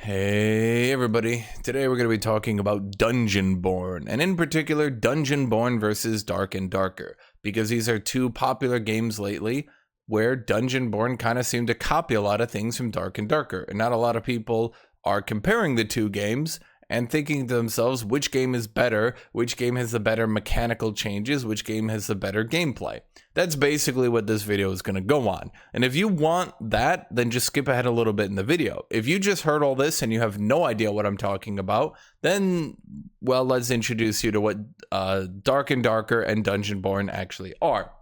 Hey everybody, today we're going to be talking about Dungeonborne, and in particular Dungeonborne versus Dark and Darker, because these are two popular games lately where Dungeonborne kind of seem to copy a lot of things from Dark and Darker, and not a lot of people are comparing the two games and thinking to themselves which game is better, which game has the better mechanical changes, which game has the better gameplay. That's basically what this video is going to go on. And if you want that, then just skip ahead a little bit in the video. If you just heard all this and you have no idea what I'm talking about, then, well, let's introduce you to what Dark and Darker and Dungeonborne actually are.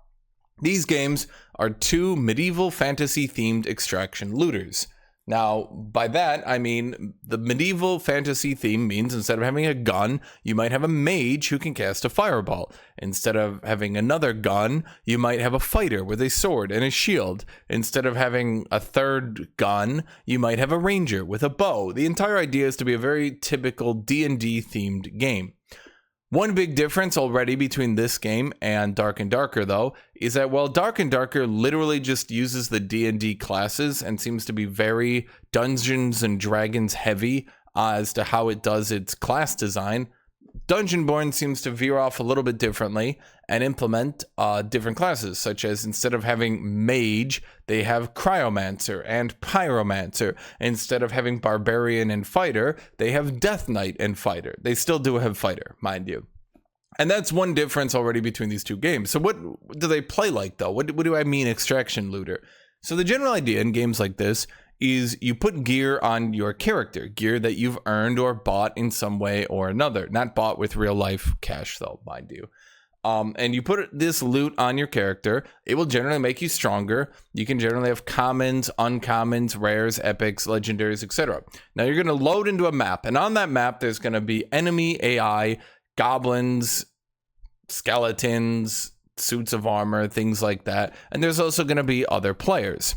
These games are two medieval fantasy themed extraction looters. Now, by that, I mean the medieval fantasy theme means instead of having a gun, you might have a mage who can cast a fireball. Instead of having another gun, you might have a fighter with a sword and a shield. Instead of having a third gun, you might have a ranger with a bow. The entire idea is to be a very typical D&D themed game. One big difference already between this game and Dark and Darker, though, is that while Dark and Darker literally just uses the D&D classes and seems to be very Dungeons and Dragons heavy as to how it does its class design, Dungeonborne seems to veer off a little bit differently and implement different classes, such as instead of having mage, they have cryomancer and pyromancer. Instead of having barbarian and fighter, they have death knight and fighter. They still do have fighter, mind you. And that's one difference already between these two games. So what do they play like, though? What do I mean extraction looter? So the general idea in games like this is you put gear on your character, gear that you've earned or bought in some way or another. Not bought with real life cash, though, mind you. And you put this loot on your character. It will generally make you stronger. You can generally have commons, uncommons, rares, epics, legendaries, etc. Now you're going to load into a map, and on that map there's going to be enemy AI, goblins, skeletons, suits of armor, things like that. And there's also going to be other players.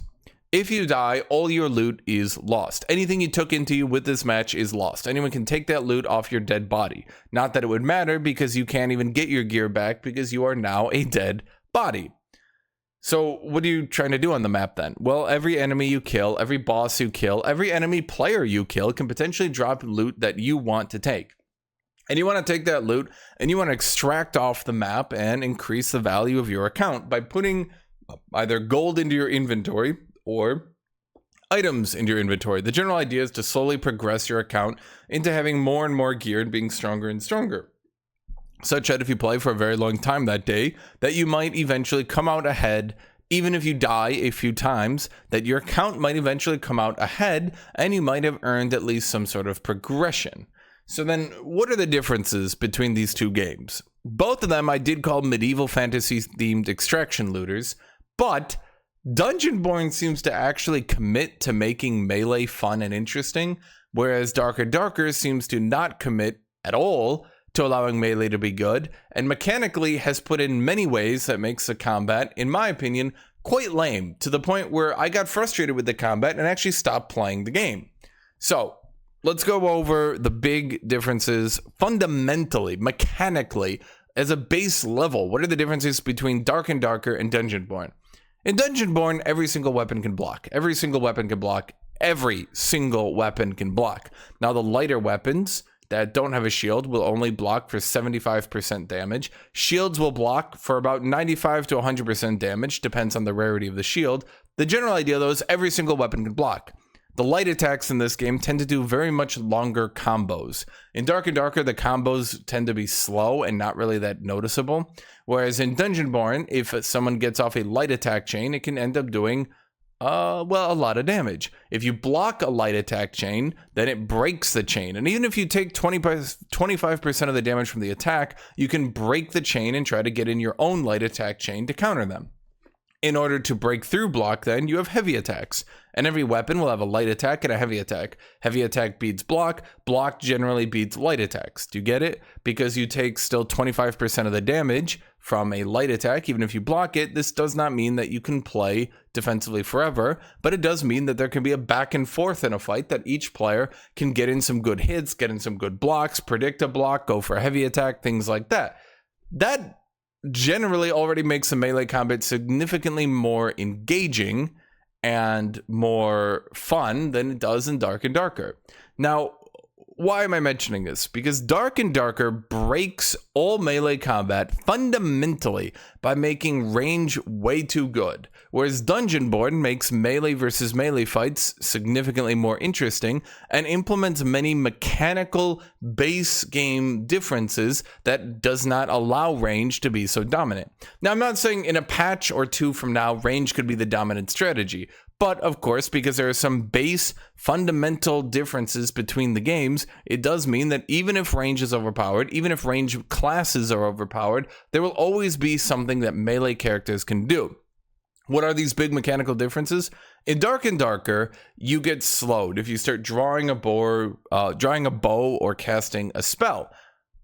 If you die, all your loot is lost. Anything you took into you with this match is lost. Anyone can take that loot off your dead body. Not that it would matter, because you can't even get your gear back because you are now a dead body. So what are you trying to do on the map then? Well, every enemy you kill, every boss you kill, every enemy player you kill can potentially drop loot that you want to take. And you want to take that loot and you want to extract off the map and increase the value of your account by putting either gold into your inventory or items into your inventory. The general idea is to slowly progress your account into having more and more gear and being stronger and stronger. Such that if you play for a very long time that day, that you might eventually come out ahead. Even if you die a few times, that your account might eventually come out ahead and you might have earned at least some sort of progression. So then, what are the differences between these two games? Both of them I did call medieval fantasy themed extraction looters, but Dungeonborne seems to actually commit to making melee fun and interesting, whereas Dark and Darker seems to not commit at all to allowing melee to be good, and mechanically has put in many ways that makes the combat, in my opinion, quite lame, to the point where I got frustrated with the combat and actually stopped playing the game. So let's go over the big differences fundamentally, mechanically, as a base level. What are the differences between Dark and Darker and Dungeonborne? In Dungeonborne, every single weapon can block. Every single weapon can block. Every single weapon can block. Now, the lighter weapons that don't have a shield will only block for 75% damage. Shields will block for about 95 to 100% damage, depends on the rarity of the shield. The general idea, though, is every single weapon can block. The light attacks in this game tend to do very much longer combos. In Dark and Darker, the combos tend to be slow and not really that noticeable. Whereas in Dungeonborne, if someone gets off a light attack chain, it can end up doing, a lot of damage. If you block a light attack chain, then it breaks the chain. And even if you take 25% of the damage from the attack, you can break the chain and try to get in your own light attack chain to counter them. In order to break through block, then, you have heavy attacks. And every weapon will have a light attack and a heavy attack. Heavy attack beats block. Block generally beats light attacks. Do you get it? Because you take still 25% of the damage from a light attack, even if you block it. This does not mean that you can play defensively forever, but it does mean that there can be a back and forth in a fight, that each player can get in some good hits, get in some good blocks, predict a block, go for a heavy attack, things like that. That generally already makes the melee combat significantly more engaging and more fun than it does in Dark and Darker. Now, why am I mentioning this? Because Dark and Darker breaks all melee combat fundamentally by making range way too good, whereas Dungeonborne makes melee versus melee fights significantly more interesting and implements many mechanical base game differences that does not allow range to be so dominant. Now, I'm not saying in a patch or two from now, range could be the dominant strategy. But, of course, because there are some base fundamental differences between the games, it does mean that even if range is overpowered, even if range classes are overpowered, there will always be something that melee characters can do. What are these big mechanical differences? In Dark and Darker, you get slowed if you start drawing a bow or casting a spell.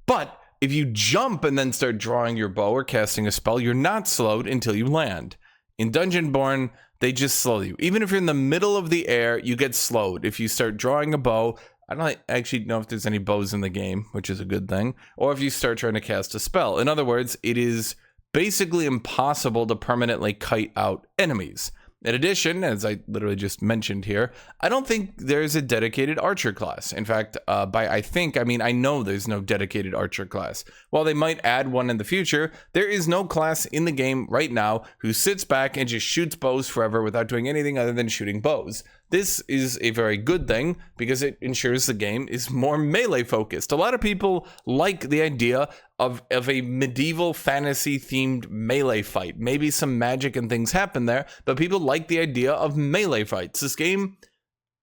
But if you jump and then start drawing your bow or casting a spell, you're not slowed until you land. In Dungeonborne, they just slow you. Even if you're in the middle of the air, you get slowed. If you start drawing a bow, I don't actually know if there's any bows in the game, which is a good thing, or if you start trying to cast a spell. In other words, it is basically impossible to permanently kite out enemies. In addition, as I literally just mentioned here, I don't think there's a dedicated archer class. In fact, I know there's no dedicated archer class. While they might add one in the future, there is no class in the game right now who sits back and just shoots bows forever without doing anything other than shooting bows. This is a very good thing because it ensures the game is more melee focused. A lot of people like the idea of a medieval fantasy themed melee fight. Maybe some magic and things happen there, but people like the idea of melee fights. This game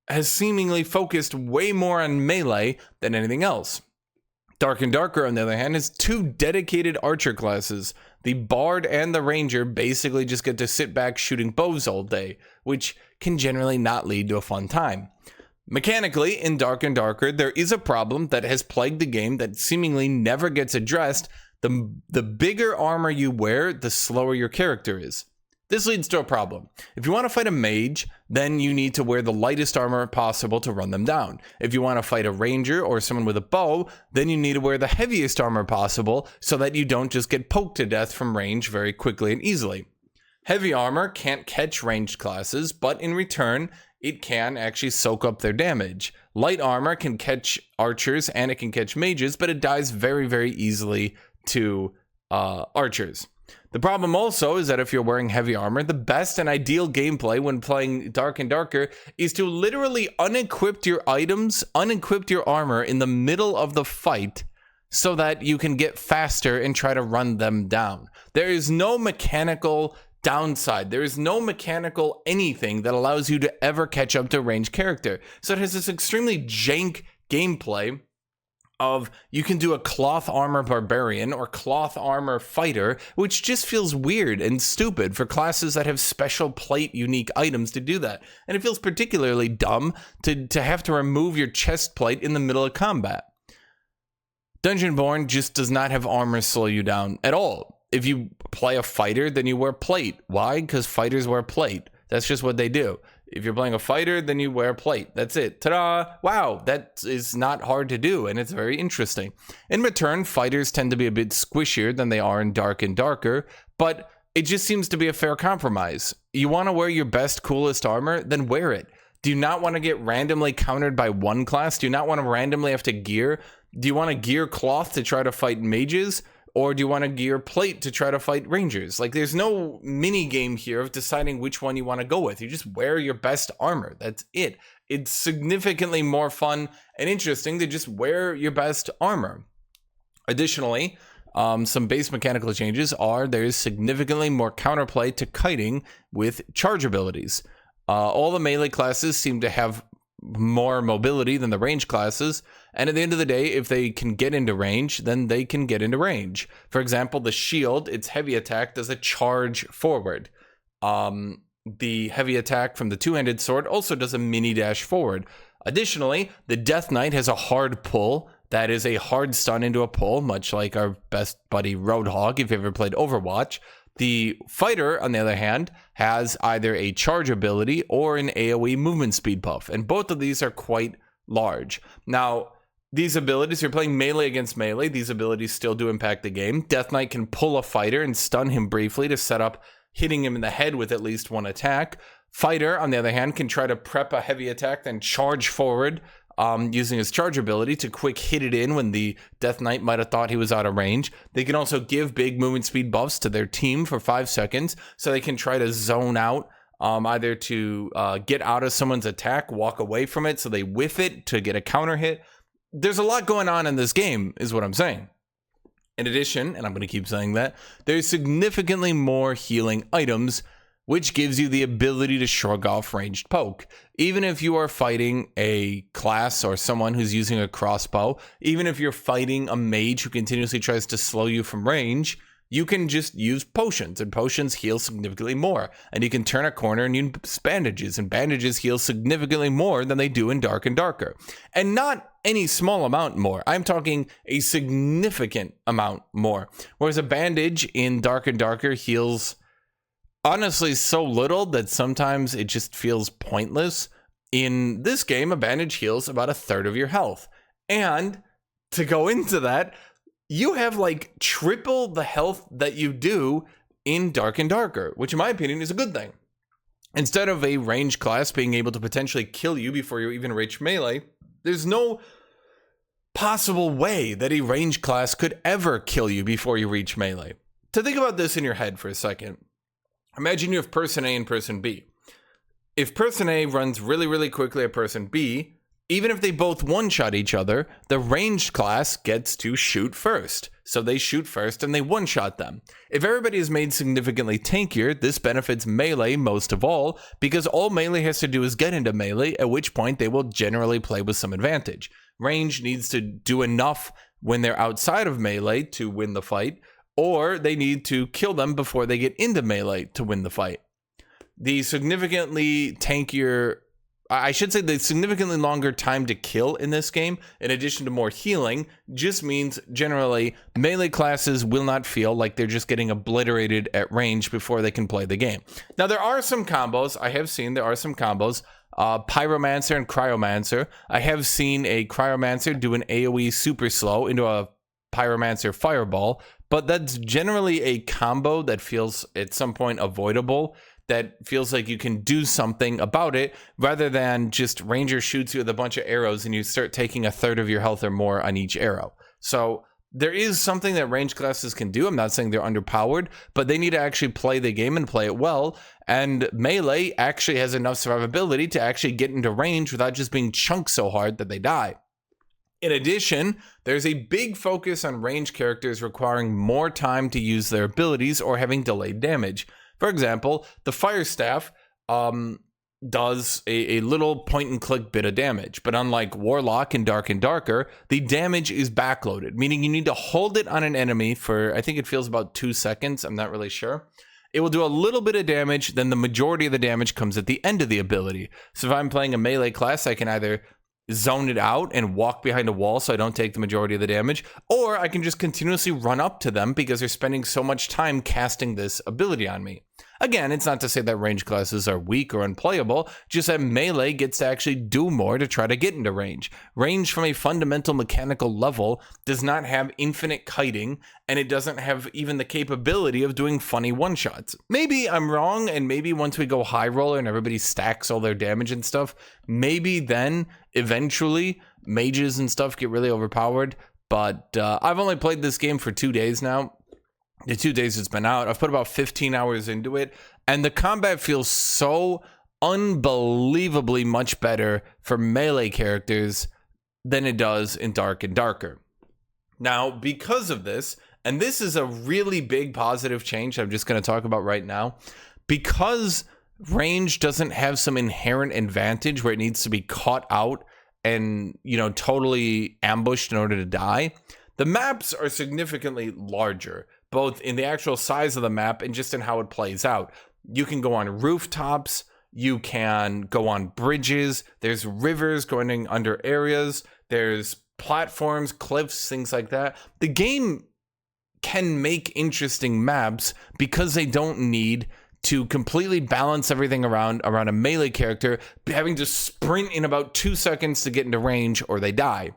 has seemingly focused way more on melee than anything else. Dark and Darker, on the other hand, has two dedicated archer classes. The Bard and the Ranger basically just get to sit back shooting bows all day, which can generally not lead to a fun time. Mechanically, in Dark and Darker, there is a problem that has plagued the game that seemingly never gets addressed. The bigger armor you wear, the slower your character is. This leads to a problem. If you want to fight a mage, then you need to wear the lightest armor possible to run them down. If you want to fight a ranger or someone with a bow, then you need to wear the heaviest armor possible so that you don't just get poked to death from range very quickly and easily. Heavy armor can't catch ranged classes, but in return, it can actually soak up their damage. Light armor can catch archers and it can catch mages, but it dies very, very easily to archers. The problem also is that if you're wearing heavy armor, the best and ideal gameplay when playing Dark and Darker is to literally unequip your items, unequip your armor in the middle of the fight so that you can get faster and try to run them down. There is no mechanical downside. There is no mechanical anything that allows you to ever catch up to a ranged character. So it has this extremely jank gameplay of you can do a cloth armor barbarian or cloth armor fighter, which just feels weird and stupid for classes that have special plate unique items to do that. And it feels particularly dumb to have to remove your chest plate in the middle of combat. Dungeonborne just does not have armor slow you down at all. If you play a fighter, then you wear plate. Why? Because fighters wear plate. That's just what they do. If you're playing a fighter, then you wear plate. That's it. Ta-da! Wow, that is not hard to do, and it's very interesting. In return, fighters tend to be a bit squishier than they are in Dark and Darker, but it just seems to be a fair compromise. You want to wear your best, coolest armor? Then wear it. Do you not want to get randomly countered by one class? Do you not want to randomly have to gear? Do you want to gear cloth to try to fight mages? Or do you want to gear plate to try to fight rangers? Like, there's no mini game here of deciding which one you want to go with. You just wear your best armor. That's it. It's significantly more fun and interesting to just wear your best armor. Additionally, some base mechanical changes are there's significantly more counterplay to kiting with charge abilities. All the melee classes seem to have more mobility than the range classes, and at the end of the day, if they can get into range, then they can get into range. For example, the shield, its heavy attack does a charge forward. The heavy attack from the two-handed sword also does a mini dash forward. Additionally, the Death Knight has a hard pull. That is a hard stun into a pull, much like our best buddy Roadhog if you ever played Overwatch. The fighter, on the other hand, has either a charge ability or an AoE movement speed buff, and both of these are quite large. Now, these abilities, you're playing melee against melee, these abilities still do impact the game. Death Knight can pull a fighter and stun him briefly to set up hitting him in the head with at least one attack. Fighter, on the other hand, can try to prep a heavy attack, then charge forward using his charge ability to quick hit it in when the Death Knight might have thought he was out of range. They can also give big movement speed buffs to their team for 5 seconds, so they can try to zone out, either to get out of someone's attack, walk away from it, so they whiff it to get a counter hit. There's a lot going on in this game, is what I'm saying. In addition, and I'm going to keep saying that, there's significantly more healing items, which gives you the ability to shrug off ranged poke. Even if you are fighting a class or someone who's using a crossbow, even if you're fighting a mage who continuously tries to slow you from range, you can just use potions, and potions heal significantly more. And you can turn a corner and use bandages, and bandages heal significantly more than they do in Dark and Darker. And not any small amount more. I'm talking a significant amount more. Whereas a bandage in Dark and Darker heals honestly so little that sometimes it just feels pointless. In this game, a bandage heals about 1/3 of your health. And to go into that, you have like triple the health that you do in Dark and Darker, which in my opinion is a good thing. Instead of a range class being able to potentially kill you before you even reach melee, there's no possible way that a range class could ever kill you before you reach melee. To think about this in your head for a second, imagine you have person A and person B. If person A runs really, really quickly at person B, even if they both one-shot each other, the ranged class gets to shoot first. So they shoot first and they one-shot them. If everybody is made significantly tankier, this benefits melee most of all, because all melee has to do is get into melee, at which point they will generally play with some advantage. Range needs to do enough when they're outside of melee to win the fight, or they need to kill them before they get into melee to win the fight. The significantly longer time to kill in this game, in addition to more healing, just means generally melee classes will not feel like they're just getting obliterated at range before they can play the game. Now, there are some combos. I have seen there are some combos. Pyromancer and Cryomancer. I have seen a Cryomancer do an AoE super slow into a Pyromancer fireball, but that's generally a combo that feels at some point avoidable, that feels like you can do something about it, rather than just Ranger shoots you with a bunch of arrows and you start taking 1/3 of your health or more on each arrow. So there is something that range classes can do. I'm not saying they're underpowered, but they need to actually play the game and play it well. And melee actually has enough survivability to actually get into range without just being chunked so hard that they die. In addition, there's a big focus on range characters requiring more time to use their abilities or having delayed damage. For example, the Fire Staff does a little point-and-click bit of damage, but unlike Warlock in Dark and Darker, the damage is backloaded, meaning you need to hold it on an enemy for, I think it feels about 2 seconds, I'm not really sure. It will do a little bit of damage, then the majority of the damage comes at the end of the ability. So if I'm playing a melee class, I can either zone it out and walk behind a wall so I don't take the majority of the damage, or I can just continuously run up to them because they're spending so much time casting this ability on me. Again, it's not to say that range classes are weak or unplayable, just that melee gets to actually do more to try to get into range. Range from a fundamental mechanical level does not have infinite kiting, and it doesn't have even the capability of doing funny one-shots. Maybe I'm wrong, and maybe once we go high roller and everybody stacks all their damage and stuff, maybe then eventually mages and stuff get really overpowered. But I've only played this game for 2 days now. The 2 days it's been out, I've put about 15 hours into it, and the combat feels so unbelievably much better for melee characters than it does in Dark and Darker. Now, because of this, and this is a really big positive change I'm just going to talk about right now, because range doesn't have some inherent advantage where it needs to be caught out and, totally ambushed in order to die, the maps are significantly larger, both in the actual size of the map and just in how it plays out. You can go on rooftops, you can go on bridges, there's rivers going under areas, there's platforms, cliffs, things like that. The game can make interesting maps because they don't need to completely balance everything around a melee character having to sprint in about 2 seconds to get into range or they die.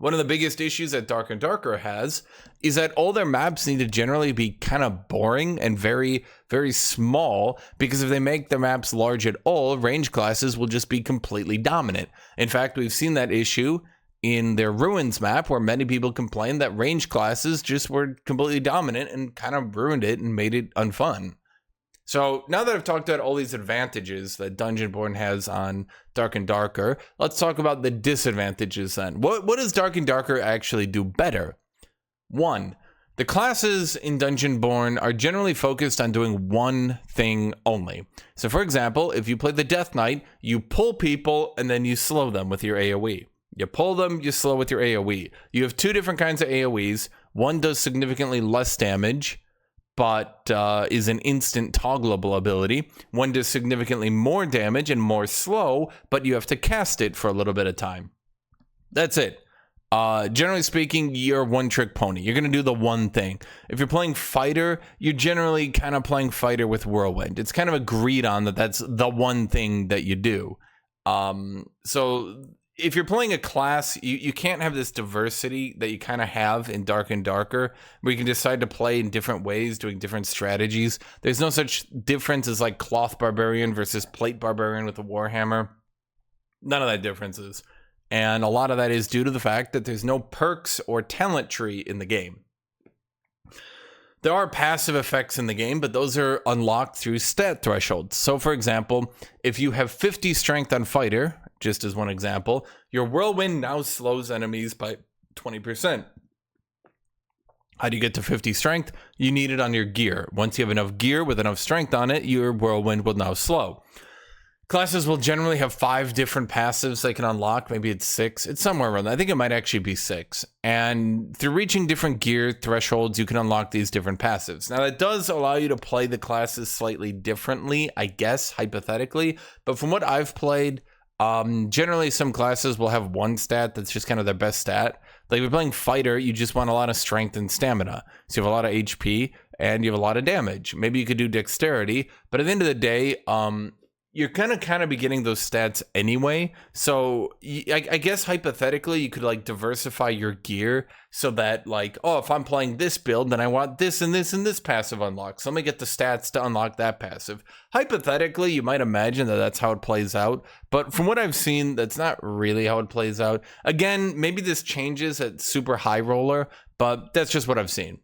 One of the biggest issues that Dark and Darker has is that all their maps need to generally be kind of boring and very, very small, because if they make their maps large at all, range classes will just be completely dominant. In fact, we've seen that issue in their Ruins map, where many people complained that range classes just were completely dominant and kind of ruined it and made it unfun. So now that I've talked about all these advantages that Dungeonborne has on Dark and Darker, let's talk about the disadvantages then. What does Dark and Darker actually do better? 1, the classes in Dungeonborne are generally focused on doing one thing only. So for example, if you play the Death Knight, you pull people and then you slow them with your AoE. You pull them, you slow with your AoE. You have 2 different kinds of AoEs. One does significantly less damage, but is an instant toggleable ability. One does significantly more damage and more slow, but you have to cast it for a little bit of time. That's it. Generally speaking, you're a one-trick pony. You're going to do the one thing. If you're playing fighter, you're generally kind of playing fighter with Whirlwind. It's kind of agreed on that that's the one thing that you do. So if you're playing a class, you can't have this diversity that you kind of have in Dark and Darker, where you can decide to play in different ways, doing different strategies. There's no such difference as like Cloth Barbarian versus Plate Barbarian with a Warhammer. None of that differences. And a lot of that is due to the fact that there's no perks or talent tree in the game. There are passive effects in the game, but those are unlocked through stat thresholds. So for example, if you have 50 strength on fighter, just as one example, your Whirlwind now slows enemies by 20%. How do you get to 50 strength? You need it on your gear. Once you have enough gear with enough strength on it, your Whirlwind will now slow. Classes will generally have 5 different passives they can unlock. Maybe it's 6. It's somewhere around that. I think it might actually be 6. And through reaching different gear thresholds, you can unlock these different passives. Now, that does allow you to play the classes slightly differently, I guess, hypothetically. But from what I've played, generally some classes will have one stat that's just kind of their best stat. Like if you're playing fighter, you just want a lot of strength and stamina. So you have a lot of HP and you have a lot of damage. Maybe you could do dexterity, but at the end of the day, you're gonna kind of be getting those stats anyway. So I guess hypothetically, you could like diversify your gear so that like, oh, if I'm playing this build, then I want this and this and this passive unlocked. So let me get the stats to unlock that passive. Hypothetically, you might imagine that that's how it plays out. But from what I've seen, that's not really how it plays out. Again, maybe this changes at super high roller, but that's just what I've seen.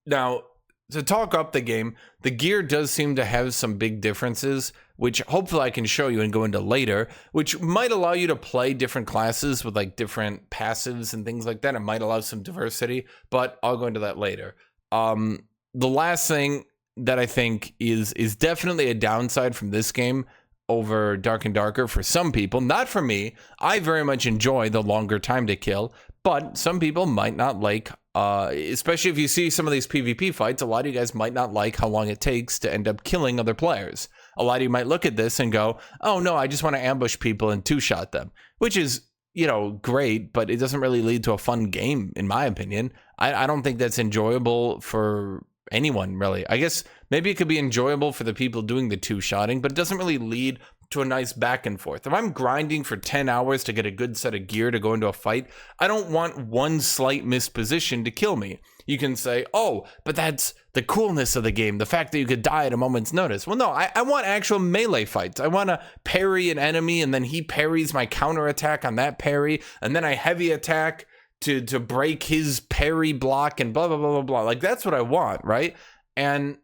Now, to talk up the game, the gear does seem to have some big differences, which hopefully I can show you and go into later, which might allow you to play different classes with like different passives and things like that. It might allow some diversity, but I'll go into that later. The last thing that I think is definitely a downside from this game over Dark and Darker for some people, not for me. I very much enjoy the longer time to kill, but some people might not like, especially if you see some of these PvP fights, a lot of you guys might not like how long it takes to end up killing other players. A lot of you might look at this and go, oh no, I just want to ambush people and two-shot them, which is, you know, great, but it doesn't really lead to a fun game, in my opinion. I don't think that's enjoyable for anyone, really. I guess maybe it could be enjoyable for the people doing the two-shotting, but it doesn't really lead to a nice back and forth. If I'm grinding for 10 hours to get a good set of gear to go into a fight, I don't want one slight misposition to kill me. You can say, oh, but that's the coolness of the game, the fact that you could die at a moment's notice. Well, no, I want actual melee fights. I want to parry an enemy, and then he parries my counterattack on that parry, and then I heavy attack to break his parry block and blah, blah, blah, blah, blah. Like, that's what I want, right? And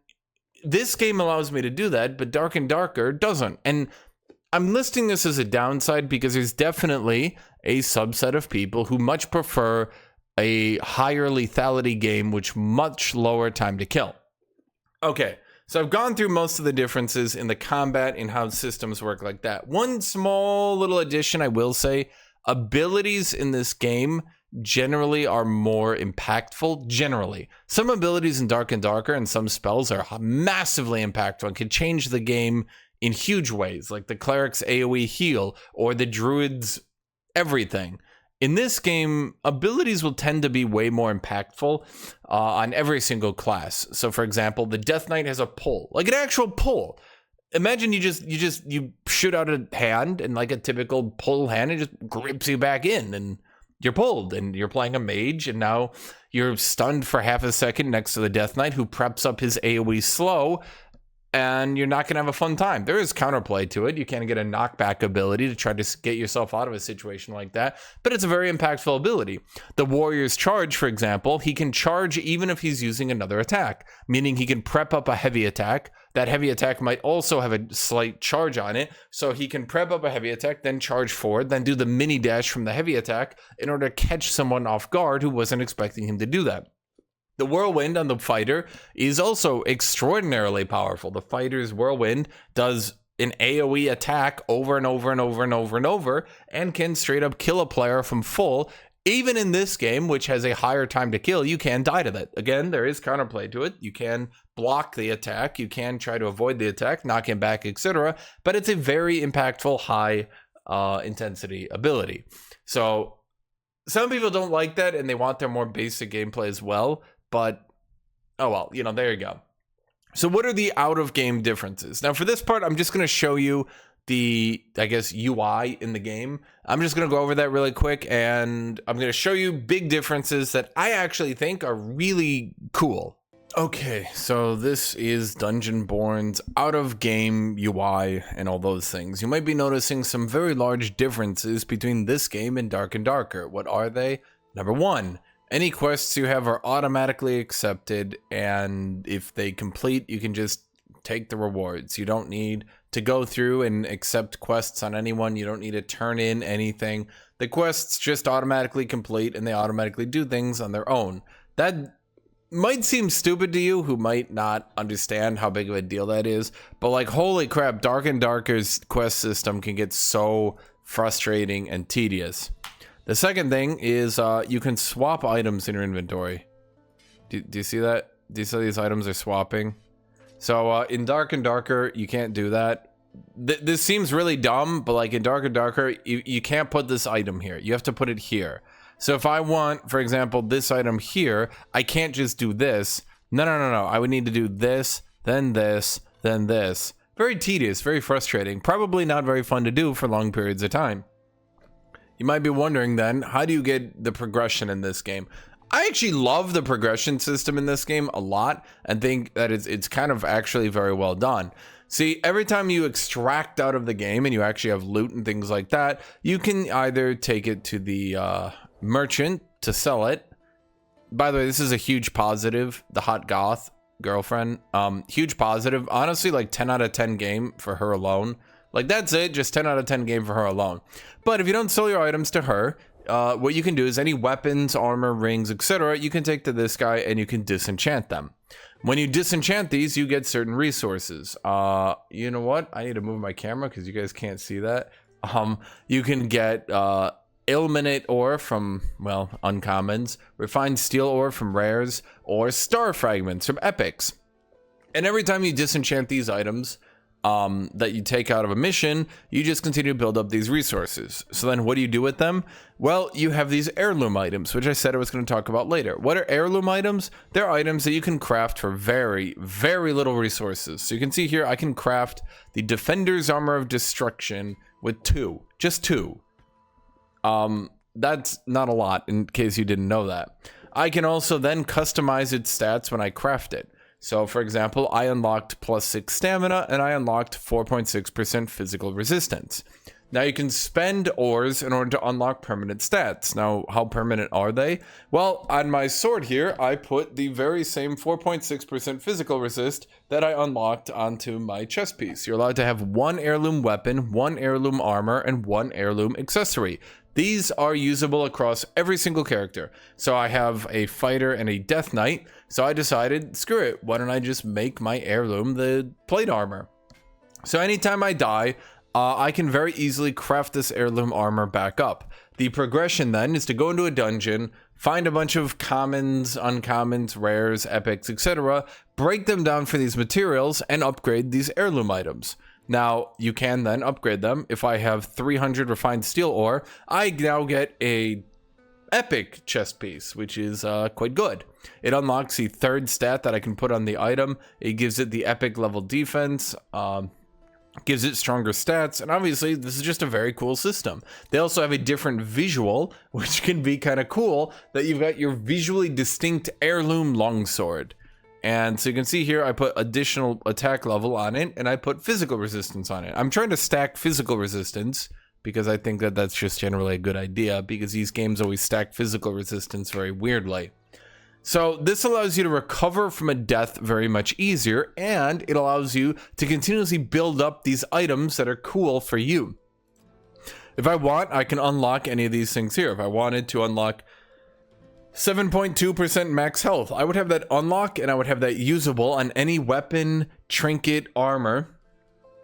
this game allows me to do that, but Dark and Darker doesn't. And I'm listing this as a downside because there's definitely a subset of people who much prefer a higher lethality game with much lower time to kill. Okay, so I've gone through most of the differences in the combat and how systems work like that. One small little addition I will say, abilities in this game generally are more impactful, generally. Some abilities in Dark and Darker and some spells are massively impactful and can change the game in huge ways, like the cleric's AoE heal or the druid's everything. In this game, abilities will tend to be way more impactful on every single class. So for example, the Death Knight has a pull, like an actual pull. Imagine you shoot out a hand, and like a typical pull hand, it just grips you back in, and you're pulled, and you're playing a mage, and now you're stunned for half a second next to the Death Knight who preps up his AoE slow, and you're not going to have a fun time. There is counterplay to it. You can get a knockback ability to try to get yourself out of a situation like that, but it's a very impactful ability. The Warrior's Charge, for example, he can charge even if he's using another attack, meaning he can prep up a heavy attack. That heavy attack might also have a slight charge on it, so he can prep up a heavy attack, then charge forward, then do the mini dash from the heavy attack in order to catch someone off guard who wasn't expecting him to do that. The Whirlwind on the fighter is also extraordinarily powerful. The fighter's Whirlwind does an AoE attack over and over and over and over and over, and can straight up kill a player from full. Even in this game, which has a higher time to kill, you can die to that. Again, there is counterplay to it. You can block the attack. You can try to avoid the attack, knock him back, etc. But it's a very impactful, high intensity ability. So some people don't like that, and they want their more basic gameplay as well. But, oh well, you know, there you go. So what are the out-of-game differences? Now, for this part, I'm just going to show you the, I guess, UI in the game. I'm just going to go over that really quick, and I'm going to show you big differences that I actually think are really cool. Okay, so this is Dungeonborne's out-of-game UI and all those things. You might be noticing some very large differences between this game and Dark and Darker. What are they? Number one, any quests you have are automatically accepted, and if they complete, you can just take the rewards. You don't need to go through and accept quests on anyone. You don't need to turn in anything. The quests just automatically complete, and they automatically do things on their own. That might seem stupid to you who might not understand how big of a deal that is, but like, holy crap, Dark and Darker's quest system can get so frustrating and tedious. The second thing is you can swap items in your inventory. Do you see that? Do you see these items are swapping? So in Dark and Darker, you can't do that. This seems really dumb, but like in Dark and Darker, you can't put this item here. You have to put it here. So if I want, for example, this item here, I can't just do this. No. I would need to do this, then this, then this. Very tedious, very frustrating. Probably not very fun to do for long periods of time. You might be wondering then, how do you get the progression in this game? I actually love the progression system in this game a lot, and think that it's kind of actually very well done. See, every time you extract out of the game and you actually have loot and things like that, you can either take it to the merchant to sell it. By the way, this is a huge positive, the hot goth girlfriend. Huge positive. Honestly, like 10 out of 10 game for her alone. Like, that's it, just 10 out of 10 game for her alone. But if you don't sell your items to her, what you can do is any weapons, armor, rings, etc., you can take to this guy and you can disenchant them. When you disenchant these, you get certain resources. You know what? I need to move my camera because you guys can't see that. You can get illuminate ore from, well, uncommons, refined steel ore from rares, or star fragments from epics. And every time you disenchant these items that you take out of a mission, you just continue to build up these resources. So then what do you do with them? Well, you have these heirloom items, which I said I was going to talk about later. What are heirloom items? They're items that you can craft for very, very little resources. So you can see here, I can craft the Defender's Armor of Destruction with 2. Just 2. That's not a lot, in case you didn't know that. I can also then customize its stats when I craft it. So, for example, I unlocked +6 stamina, and I unlocked 4.6% physical resistance. Now, you can spend ores in order to unlock permanent stats. Now, how permanent are they? Well, on my sword here, I put the very same 4.6% physical resist that I unlocked onto my chest piece. You're allowed to have 1 heirloom weapon, 1 heirloom armor, and 1 heirloom accessory. These are usable across every single character. So I have a fighter and a death knight. So I decided, screw it, why don't I just make my heirloom the plate armor? So anytime I die, I can very easily craft this heirloom armor back up. The progression then is to go into a dungeon, find a bunch of commons, uncommons, rares, epics, etc., break them down for these materials, and upgrade these heirloom items. Now, you can then upgrade them. If I have 300 refined steel ore, I now get a epic chest piece, which is quite good. It unlocks the 3rd stat that I can put on the item. It gives it the epic level defense. gives it stronger stats, and obviously this is just a very cool system. They also have a different visual, which can be kind of cool, that you've got your visually distinct heirloom longsword. And so you can see here I put additional attack level on it, and I put physical resistance on it. I'm trying to stack physical resistance because I think that that's just generally a good idea, because these games always stack physical resistance very weirdly. So this allows you to recover from a death very much easier, and it allows you to continuously build up these items that are cool for you. If I want, I can unlock any of these things here. If I wanted to unlock 7.2% max health, I would have that unlock, and I would have that usable on any weapon, trinket, armor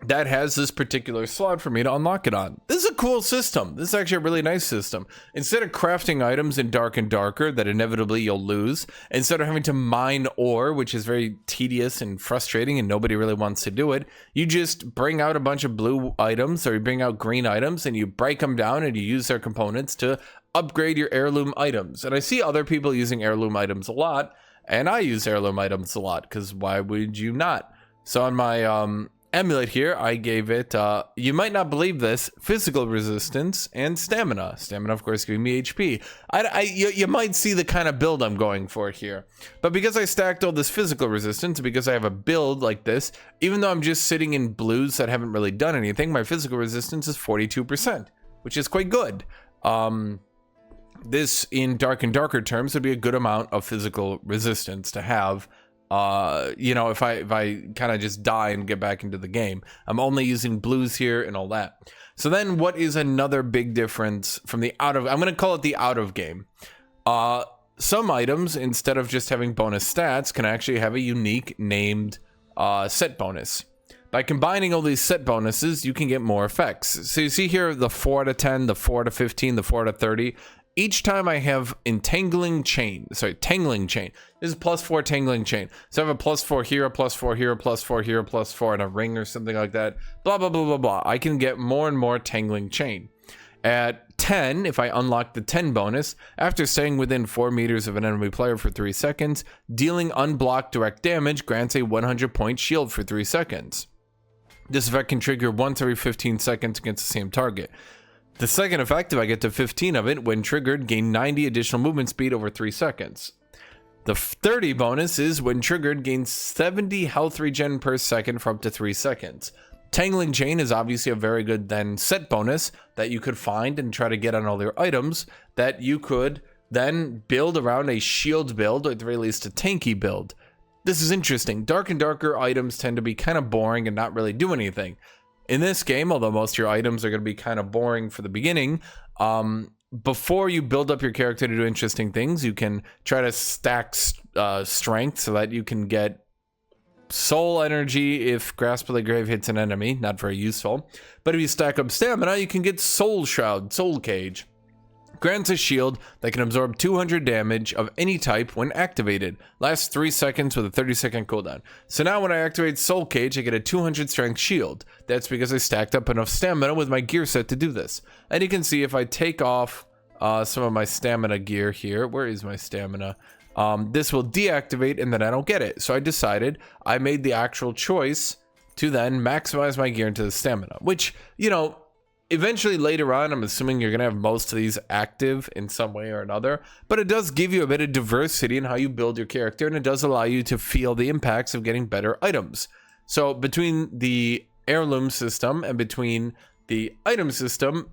that has this particular slot for me to unlock it on. This is a cool system. This is actually a really nice system. Instead of crafting items in Dark and Darker that inevitably you'll lose, instead of having to mine ore, which is very tedious and frustrating and nobody really wants to do it, you just bring out a bunch of blue items, or you bring out green items, and you break them down and you use their components to upgrade your heirloom items. And I see other people using heirloom items a lot, and I use heirloom items a lot, because why would you not? So on my emulate here, I gave it, you might not believe this, physical resistance and stamina. Stamina, of course, giving me HP. You might see the kind of build I'm going for here. But because I stacked all this physical resistance, because I have a build like this, even though I'm just sitting in blues that haven't really done anything, my physical resistance is 42%, which is quite good. This, in Dark and Darker terms, would be a good amount of physical resistance to have. You know, if I kind of just die and get back into the game. I'm only using blues here and all that. So then what is another big difference from the I'm going to call it the out of game. Some items, instead of just having bonus stats, can actually have a unique named set bonus. By combining all these set bonuses, you can get more effects. So you see here the 4 out of 10, the 4 out of 15, the 4 out of 30. Each time I have tangling chain, this is +4 tangling chain. So I have a +4 here, a +4 here, a +4 here, a +4 and a ring or something like that. Blah, blah, blah, blah, blah. I can get more and more tangling chain. At 10, if I unlock the 10 bonus, after staying within 4 meters of an enemy player for 3 seconds, dealing unblocked direct damage grants a 100-point shield for 3 seconds. This effect can trigger once every 15 seconds against the same target. The second effect, if I get to 15 of it, when triggered, gain 90 additional movement speed over 3 seconds. The 30 bonus is, when triggered, gain 70 health regen per second for up to 3 seconds. Tangling Chain is obviously a very good then set bonus that you could find and try to get on all your items that you could then build around a shield build, or at the very least a tanky build. This is interesting. Dark and Darker items tend to be kind of boring and not really do anything. In this game, although most of your items are going to be kind of boring for the beginning, before you build up your character to do interesting things, you can try to stack strength so that you can get soul energy if Grasp of the Grave hits an enemy. Not very useful. But if you stack up stamina, you can get Soul Shroud, Soul Cage. Grants a shield that can absorb 200 damage of any type when activated. Lasts 3 seconds with a 30-second cooldown. So now when I activate Soul Cage, I get a 200 strength shield. That's because I stacked up enough stamina with my gear set to do this. And you can see if I take off some of my stamina gear here. Where is my stamina? This will deactivate and then I don't get it. So I made the actual choice to then maximize my gear into the stamina. Which, you know, eventually later on, I'm assuming you're going to have most of these active in some way or another, but it does give you a bit of diversity in how you build your character, and it does allow you to feel the impacts of getting better items. So between the heirloom system and between the item system,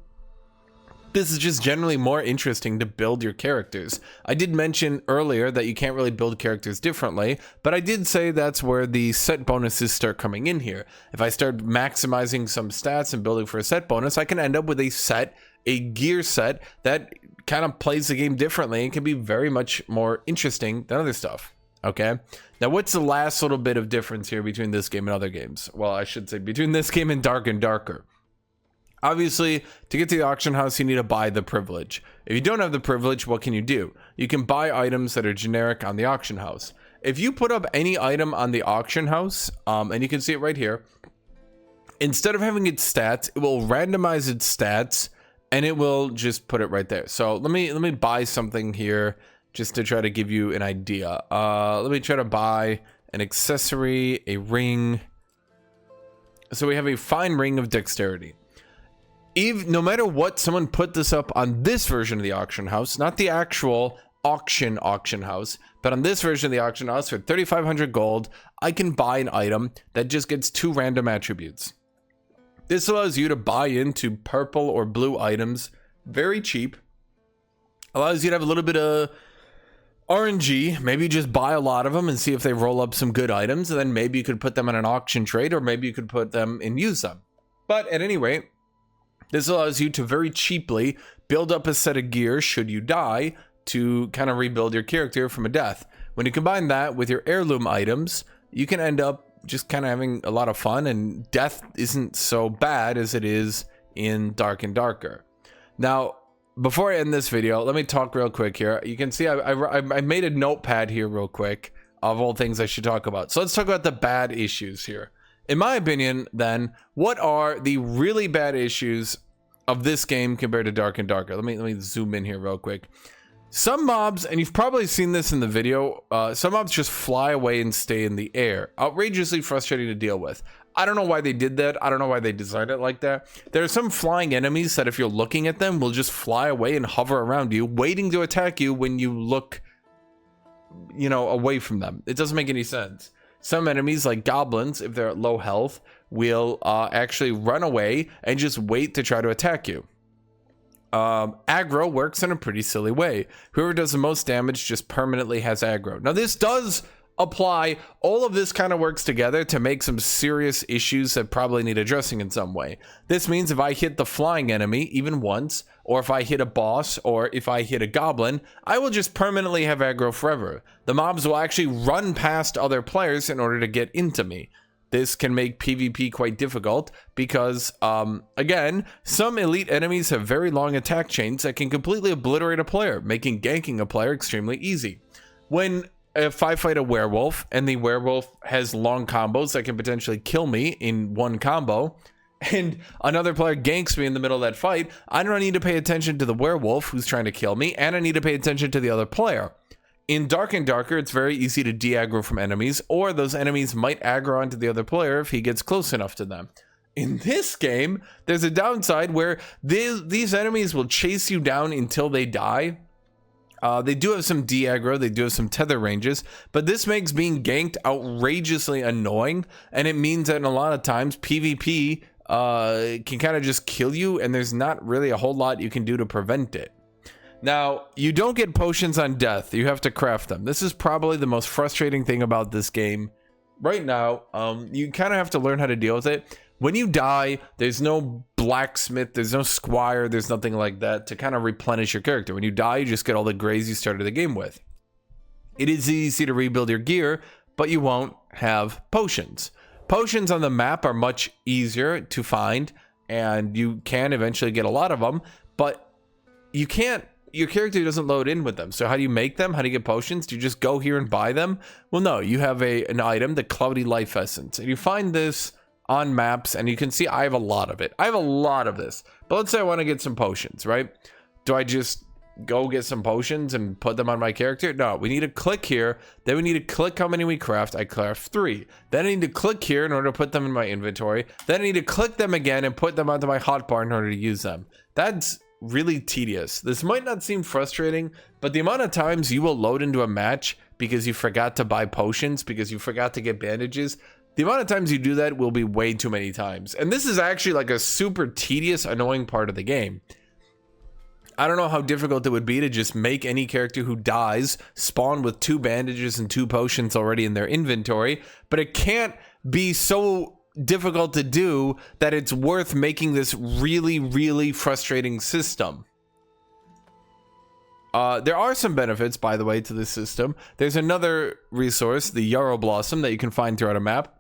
this is just generally more interesting to build your characters. I did mention earlier that you can't really build characters differently, but I did say that's where the set bonuses start coming in here. If I start maximizing some stats and building for a set bonus, I can end up with a gear set that kind of plays the game differently and can be very much more interesting than other stuff. Okay, now what's the last little bit of difference here between this game and other games? Well, I should say between this game and Dark and Darker. Obviously, to get to the auction house, you need to buy the privilege. If you don't have the privilege, what can you do? You can buy items that are generic on the auction house. If you put up any item on the auction house, and you can see it right here, instead of having its stats, it will randomize its stats, and it will just put it right there. So let me buy something here just to try to give you an idea. Let me try to buy an accessory, a ring. So we have a fine ring of dexterity. No matter what, someone put this up on this version of the auction house, not the actual auction house, but on this version of the auction house for 3,500 gold, I can buy an item that just gets 2 random attributes. This allows you to buy into purple or blue items very cheap. Allows you to have a little bit of RNG. Maybe just buy a lot of them and see if they roll up some good items, and then maybe you could put them in an auction trade, or maybe you could put them and use them. But at any rate, this allows you to very cheaply build up a set of gear should you die to kind of rebuild your character from a death. When you combine that with your heirloom items, you can end up just kind of having a lot of fun, and death isn't so bad as it is in Dark and Darker. Now, before I end this video, let me talk real quick here. You can see I made a notepad here real quick of all things I should talk about. So let's talk about the bad issues here. In my opinion, then, what are the really bad issues of this game compared to Dark and Darker? Let me zoom in here real quick. Some mobs, and you've probably seen this in the video, some mobs just fly away and stay in the air. Outrageously frustrating to deal with. I don't know why they did that. I don't know why they designed it like that. There are some flying enemies that if you're looking at them will just fly away and hover around you, waiting to attack you when you look, you know, away from them. It doesn't make any sense. Some enemies, like goblins, if they're at low health, will actually run away and just wait to try to attack you. Aggro works in a pretty silly way. Whoever does the most damage just permanently has aggro. Now, this does apply. All of this kind of works together to make some serious issues that probably need addressing in some way. This means if I hit the flying enemy even once, or if I hit a boss, or if I hit a goblin, I will just permanently have aggro forever. The mobs will actually run past other players in order to get into me. This can make PvP quite difficult because, again, some elite enemies have very long attack chains that can completely obliterate a player, making ganking a player extremely easy. If I fight a werewolf and the werewolf has long combos that can potentially kill me in one combo, and another player ganks me in the middle of that fight, I don't need to pay attention to the werewolf who's trying to kill me, and I need to pay attention to the other player. In Dark and Darker, it's very easy to de-aggro from enemies, or those enemies might aggro onto the other player if he gets close enough to them. In this game, there's a downside where these enemies will chase you down until they die. They do have some de-aggro, they do have some tether ranges, but this makes being ganked outrageously annoying, and it means that in a lot of times PvP can kind of just kill you, and there's not really a whole lot you can do to prevent it. Now, you don't get potions on death. You have to craft them. This is probably the most frustrating thing about this game right now. You kind of have to learn how to deal with it. When you die, there's no blacksmith, there's no squire, there's nothing like that to kind of replenish your character. When you die, you just get all the grays you started the game with. It is easy to rebuild your gear, but you won't have potions. Potions on the map are much easier to find, and you can eventually get a lot of them, but you can't. Your character doesn't load in with them. So how do you make them? How do you get potions? Do you just go here and buy them? Well, no, you have an item, the Cloudy Life Essence. And you find this on maps, and you can see I have a lot of it. I have a lot of this. But let's say I want to get some potions, right? Do I just go get some potions and put them on my character? No, we need to click here. Then we need to click how many we craft. I craft 3. Then I need to click here in order to put them in my inventory. Then I need to click them again and put them onto my hotbar in order to use them. That's really tedious. This might not seem frustrating, but the amount of times you will load into a match because you forgot to buy potions, because you forgot to get bandages, the amount of times you do that will be way too many times. And this is actually like a super tedious, annoying part of the game. I don't know how difficult it would be to just make any character who dies spawn with 2 bandages and 2 potions already in their inventory, but it can't be so difficult to do that it's worth making this really, really frustrating system. There are some benefits, by the way, to this system. There's another resource, the Yarrow Blossom, that you can find throughout a map.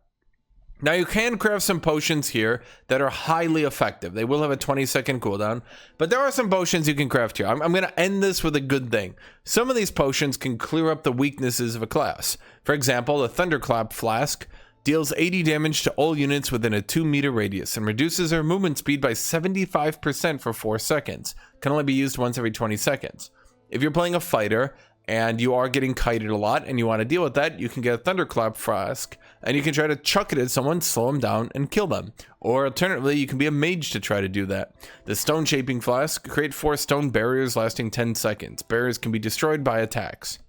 Now, you can craft some potions here that are highly effective. They will have a 20-second cooldown, but there are some potions you can craft here. I'm going to end this with a good thing. Some of these potions can clear up the weaknesses of a class. For example, the Thunderclap Flask deals 80 damage to all units within a 2-meter radius and reduces their movement speed by 75% for 4 seconds. Can only be used once every 20 seconds. If you're playing a fighter and you are getting kited a lot and you want to deal with that, you can get a Thunderclap Flask and you can try to chuck it at someone, slow them down, and kill them. Or alternatively, you can be a mage to try to do that. The Stone Shaping Flask, create 4 stone barriers lasting 10 seconds. Barriers can be destroyed by attacks.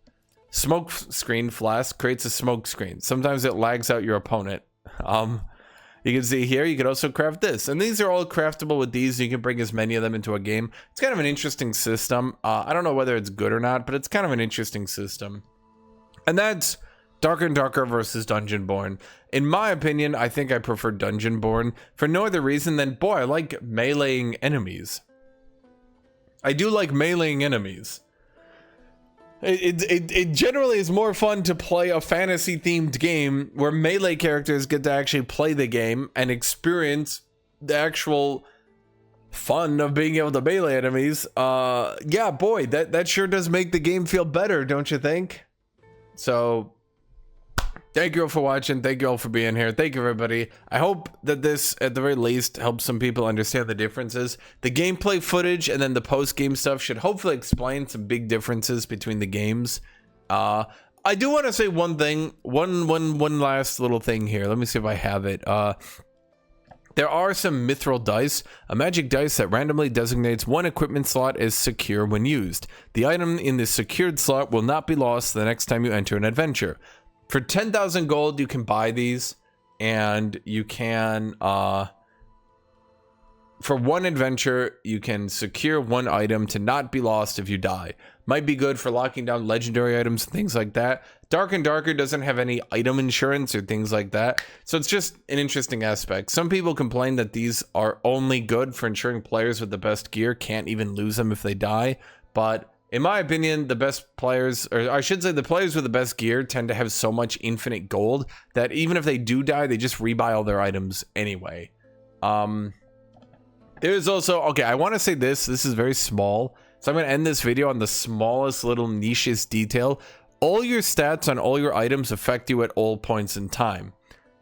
Smoke Screen Flask creates a smoke screen. Sometimes it lags out your opponent. You can see here, you can also craft this. And these are all craftable with these. You can bring as many of them into a game. It's kind of an interesting system. I don't know whether it's good or not, but it's kind of an interesting system. And that's Darker and Darker versus Dungeonborne. In my opinion, I think I prefer Dungeonborne for no other reason than, boy, I like meleeing enemies. I do like meleeing enemies. It generally is more fun to play a fantasy themed game where melee characters get to actually play the game and experience the actual fun of being able to melee enemies. Yeah, boy, that sure does make the game feel better, don't you think? So thank you all for watching. Thank you all for being here. Thank you, everybody. I hope that this, at the very least, helps some people understand the differences. The gameplay footage and then the post-game stuff should hopefully explain some big differences between the games. I do want to say one thing, one last little thing here. Let me see if I have it. There are some mithril dice, a magic dice that randomly designates one equipment slot as secure when used. The item in this secured slot will not be lost the next time you enter an adventure. For 10,000 gold, you can buy these, and you can, for one adventure, you can secure one item to not be lost if you die. Might be good for locking down legendary items and things like that. Dark and Darker doesn't have any item insurance or things like that, so it's just an interesting aspect. Some people complain that these are only good for ensuring players with the best gear can't even lose them if they die, but in my opinion, the best players, or I should say the players with the best gear, tend to have so much infinite gold that even if they do die, they just rebuy all their items anyway. There's also, okay, I want to say this is very small, so I'm going to end this video on the smallest little nichest detail. All your stats on all your items affect you at all points in time.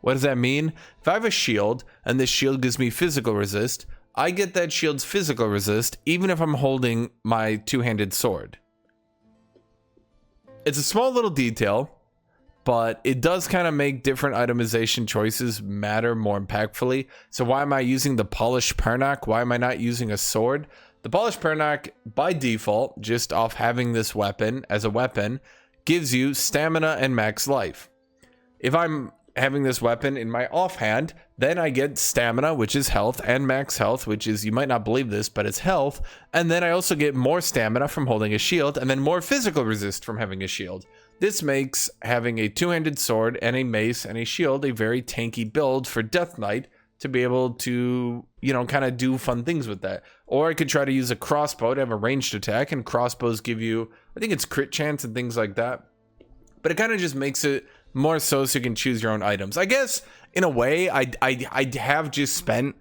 What does that mean? If I have a shield, and this shield gives me physical resist, I get that shield's physical resist even if I'm holding my two-handed sword. It's a small little detail, but it does kind of make different itemization choices matter more impactfully. So why am I using the Polished Pernak? Why am I not using a sword? The Polished Pernak, by default, just off having this weapon as a weapon, gives you stamina and max life. If I'm having this weapon in my offhand, then I get stamina, which is health, and max health, which is, you might not believe this, but it's health. And then I also get more stamina from holding a shield, and then more physical resist from having a shield. This makes having a two-handed sword and a mace and a shield a very tanky build for Death Knight to be able to, you know, kind of do fun things with that. Or I could try to use a crossbow to have a ranged attack, and crossbows give you, I think it's crit chance and things like that. But it kind of just makes it more so you can choose your own items. I guess in a way, I have just spent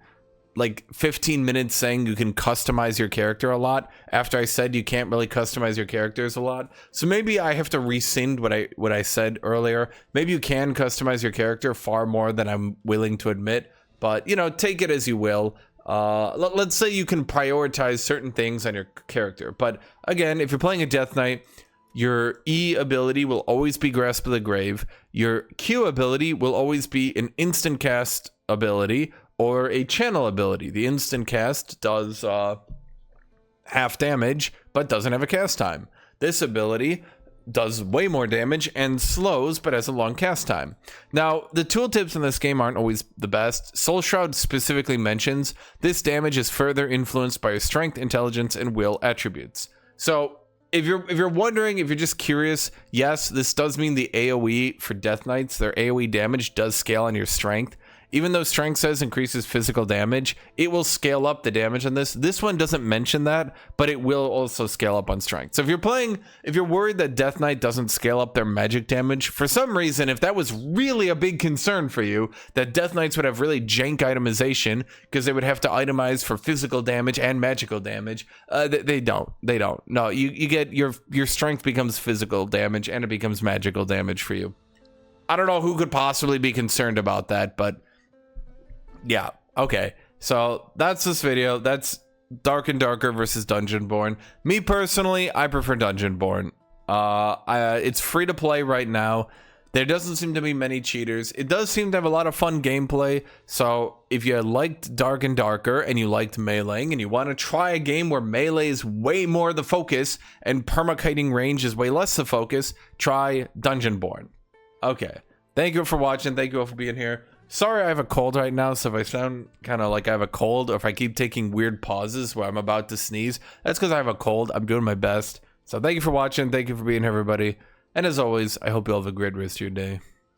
like 15 minutes saying you can customize your character a lot after I said you can't really customize your characters a lot. So maybe I have to rescind what I said earlier. Maybe you can customize your character far more than I'm willing to admit, but you know, take it as you will. Let's say you can prioritize certain things on your character, but again, if you're playing a Death Knight, your E ability will always be Grasp of the Grave. Your Q ability will always be an instant cast ability or a channel ability. The instant cast does half damage, but doesn't have a cast time. This ability does way more damage and slows, but has a long cast time. Now, the tooltips in this game aren't always the best. Soul Shroud specifically mentions this damage is further influenced by your strength, intelligence, and will attributes. So if you're wondering, if you're just curious, yes, this does mean the AoE for Death Knights, their AoE damage does scale on your strength. Even though strength says increases physical damage, it will scale up the damage on this. This one doesn't mention that, but it will also scale up on strength. So if you're worried that Death Knight doesn't scale up their magic damage, for some reason, if that was really a big concern for you, that Death Knights would have really jank itemization because they would have to itemize for physical damage and magical damage, they don't. No, you get your strength becomes physical damage and it becomes magical damage for you. I don't know who could possibly be concerned about that, but yeah, okay. So that's this video. That's Dark and Darker versus Dungeonborne. Me personally, I prefer Dungeonborne. It's free to play right now. There doesn't seem to be many cheaters. It does seem to have a lot of fun gameplay. So if you liked Dark and Darker and you liked meleeing and you want to try a game where melee is way more the focus and permakiting range is way less the focus, try Dungeonborne. Okay. Thank you for watching. Thank you all for being here. Sorry I have a cold right now, so if I sound kind of like I have a cold or if I keep taking weird pauses where I'm about to sneeze, that's because I have a cold. I'm doing my best. So thank you for watching. Thank you for being here, everybody. And as always, I hope you all have a great rest of your day.